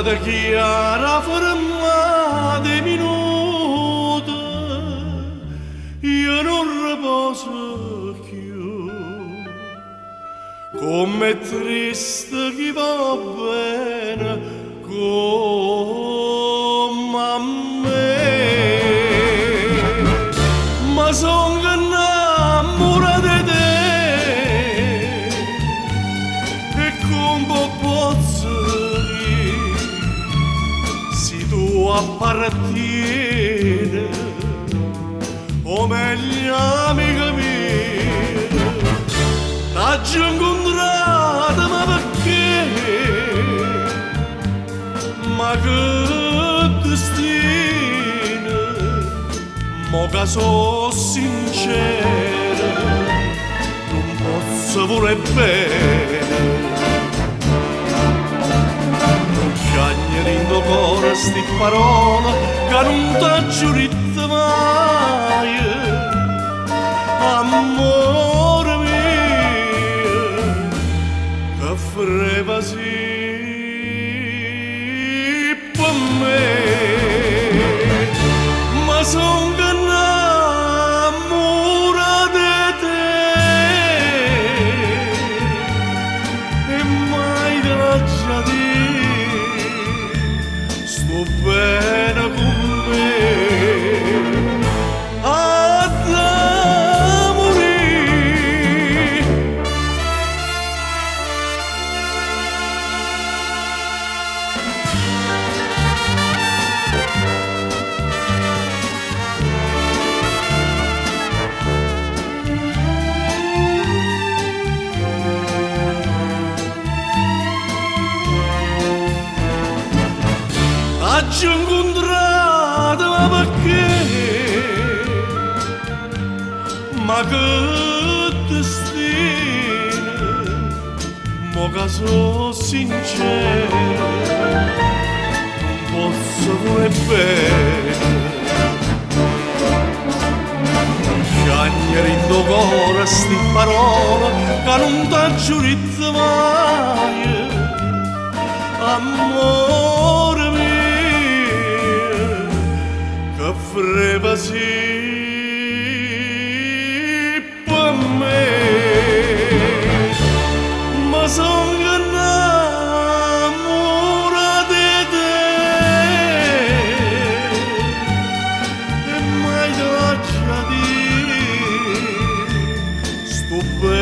da chiara fermate minuti, io non riposo più, come triste chi va bene come a me, ma son innamorata di te e come posso dire se tu appartieni o meglio amica mia, t'ho incontrata ma perché, ma che destino, mo che so sincera, non posso voler bene. Non cagnere in tuo cuore sti parole che non t'ho giurito mai, amore mio, che freva sì per me, ma son innamorata di te e mai te l'ho già detto, sto bene con me. T'ho incontrata ma perché, ma che destino, mo che so sincero, non posso voler bene. Cagnere in tuo cuore sti parole che non t'ho giurito mai, amore mio, che freva sì per me, ma son innamorata di te e mai t'ho già detto, sto bene